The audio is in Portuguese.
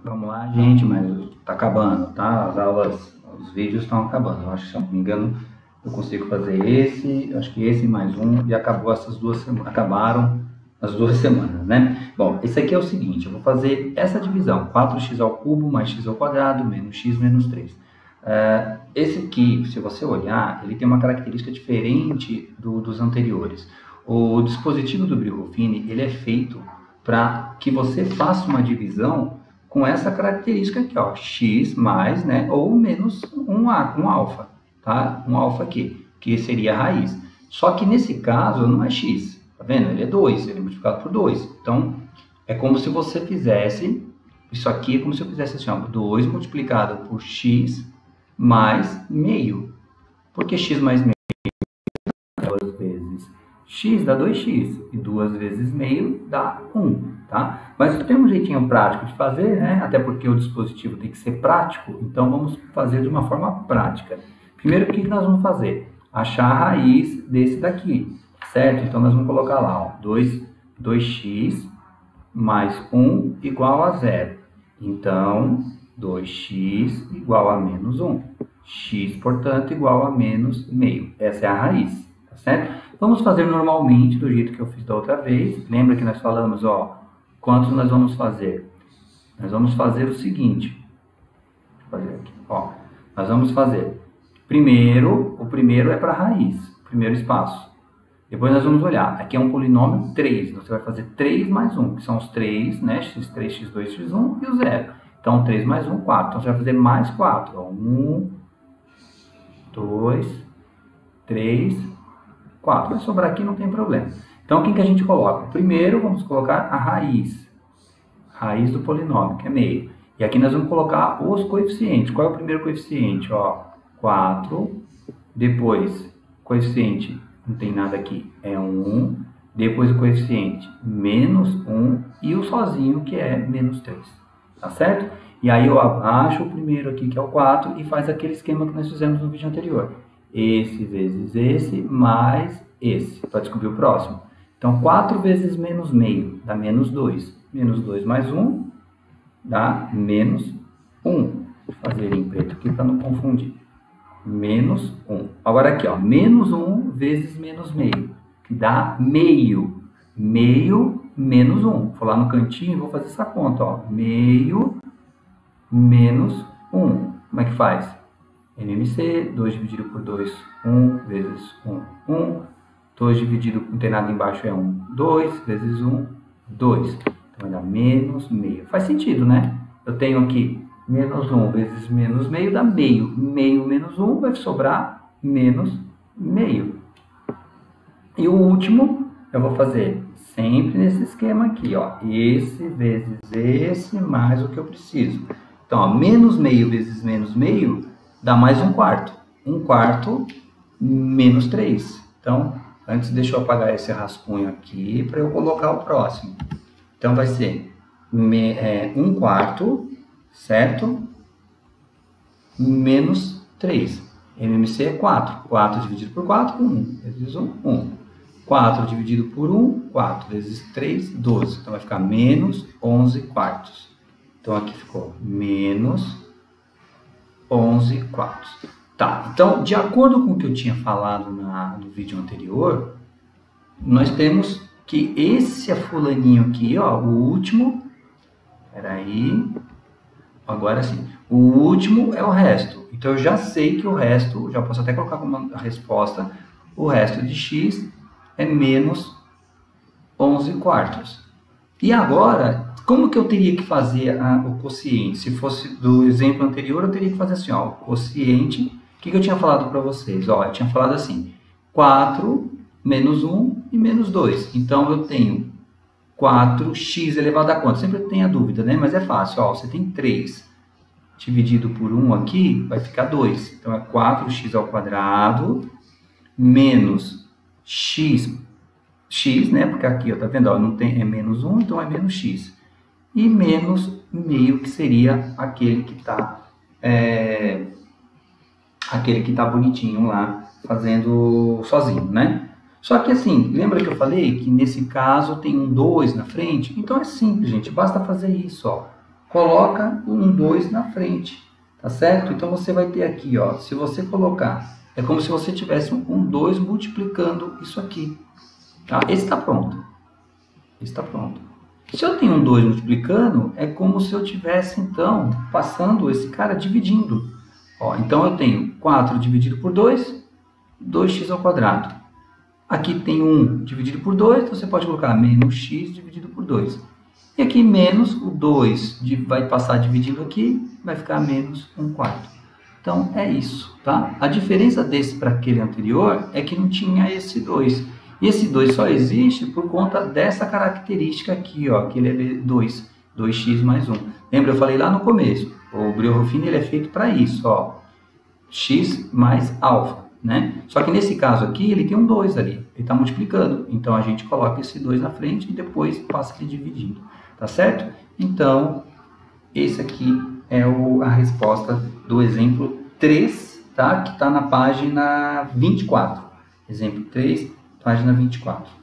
Vamos lá, gente, mas tá acabando, tá? As aulas, os vídeos estão acabando. Eu acho que, se eu não me engano, eu consigo fazer esse, acho que esse mais um, e acabou essas duas semanas, acabaram as 2 semanas, né? Bom, esse aqui é o seguinte, eu vou fazer essa divisão, 4x ao cubo mais x ao quadrado menos x menos 3. Esse aqui, se você olhar, ele tem uma característica diferente dos anteriores. O dispositivo do Bri-Ruffini, ele é feito para que você faça uma divisão com essa característica aqui, ó, x mais, né, ou menos um alfa, tá? Um alfa aqui, que seria a raiz. Só que nesse caso não é x, tá vendo? Ele é 2, ele é multiplicado por 2. Então, é como se você fizesse, isso aqui é como se eu fizesse assim, ó, 2 multiplicado por x mais meio. Porque x mais meio dá 2 vezes x dá 2x, e 2 vezes meio dá 1, tá? Mas tem um jeitinho prático de fazer, né? Até porque o dispositivo tem que ser prático, então vamos fazer de uma forma prática. Primeiro, o que nós vamos fazer? Achar a raiz desse daqui, certo? Então, nós vamos colocar lá, ó, 2x mais 1 igual a 0. Então, 2x igual a menos 1. X, portanto, igual a menos meio. Essa é a raiz, tá certo? Vamos fazer normalmente, do jeito que eu fiz da outra vez. Lembra que nós falamos, ó, quantos nós vamos fazer? Nós vamos fazer o seguinte. Deixa eu fazer aqui, ó. Nós vamos fazer, o primeiro é para a raiz, o primeiro espaço. Depois nós vamos olhar, aqui é um polinômio 3, você vai fazer 3 mais 1, que são os 3, né, x3, x2, x1 e o 0. Então, 3 mais 1, 4. Então, você vai fazer mais 4. Ó. 1, 2, 3, 4. Vai sobrar aqui, não tem problema. Então, quem que a gente coloca? Primeiro, vamos colocar a raiz do polinômio, que é meio. E aqui nós vamos colocar os coeficientes. Qual é o primeiro coeficiente? Ó, 4. Depois, coeficiente, não tem nada aqui, é 1. Depois o coeficiente, menos 1. E o sozinho, que é menos 3. Tá certo? E aí eu abaixo o primeiro aqui, que é o 4, e faz aquele esquema que nós fizemos no vídeo anterior. Esse vezes esse, mais esse, para descobrir o próximo. Então, 4 vezes menos meio, dá menos 2. Menos 2 mais 1, dá menos 1. Vou fazer em preto aqui para não confundir. Menos 1. Agora aqui, ó, menos 1 vezes menos meio, que dá meio. Meio menos 1. Vou lá no cantinho e vou fazer essa conta, ó. Meio menos 1. Como é que faz? MMC, 2 dividido por 2, 1 vezes 1, 1. 2 dividido, não tem nada embaixo, é 1. 2 vezes 1, 2. Então, vai dar menos meio. Faz sentido, né? Eu tenho aqui menos 1 vezes menos meio, dá meio. Meio menos 1 vai sobrar menos meio. E o último, eu vou fazer sempre nesse esquema aqui, ó. Esse vezes esse, mais o que eu preciso. Então, ó, menos meio vezes menos meio, dá mais 1/4. 1/4 menos 3. Então, antes deixa eu apagar esse rascunho aqui para eu colocar o próximo. Então, vai ser 1/4, certo? Menos 3. MMC é 4. 4 dividido por 4, 1. Vezes 1, 1. 4 dividido por 1, 4. Vezes 3, 12. Então, vai ficar menos 11/4. Então, aqui ficou menos 11/4. Tá, então, de acordo com o que eu tinha falado no vídeo anterior, nós temos que esse fulaninho aqui, ó, o último, peraí, agora sim, o último é o resto. Então, eu já sei que o resto, já posso até colocar como resposta, o resto de x é menos 11/4. E agora, como que eu teria que fazer o quociente? Se fosse do exemplo anterior, eu teria que fazer assim, ó, o quociente. O que eu tinha falado para vocês? Ó, eu tinha falado assim, 4 menos 1 e menos 2. Então, eu tenho 4x elevado a quanto? Sempre tem a dúvida, né? Mas é fácil. Ó, você tem 3 dividido por 1 aqui, vai ficar 2. Então, é 4x ao quadrado menos x, né? Porque aqui, ó, tá vendo? Ó, não tem, é menos 1, então é menos x. E menos meio, que seria aquele que está bonitinho lá, fazendo sozinho, né? Só que assim, lembra que eu falei que nesse caso tem um 2 na frente? Então é simples, gente, basta fazer isso, ó. coloca um 2 na frente, tá certo? Então você vai ter aqui, ó, se você colocar, é como se você tivesse um 2 multiplicando isso aqui, tá? Esse está pronto. Esse está pronto. Se eu tenho um 2 multiplicando, é como se eu tivesse, então, passando esse cara dividindo. Ó, então eu tenho 4 dividido por 2, 2x ao quadrado. Aqui tem 1 dividido por 2, então você pode colocar menos x dividido por 2. E aqui menos o 2 vai passar dividindo aqui, vai ficar menos 1/4. Então é isso, tá? A diferença desse para aquele anterior é que não tinha esse 2. E esse 2 só existe por conta dessa característica aqui, ó, que ele é 2x mais 1. Lembra, eu falei lá no começo, o brioche fino ele é feito para isso, ó, x mais alfa, né? Só que nesse caso aqui, ele tem um 2 ali, ele está multiplicando. Então, a gente coloca esse 2 na frente e depois passa ele dividindo, tá certo? Então, esse aqui é a resposta do exemplo 3, tá? Que está na página 24. Exemplo 3, página 24.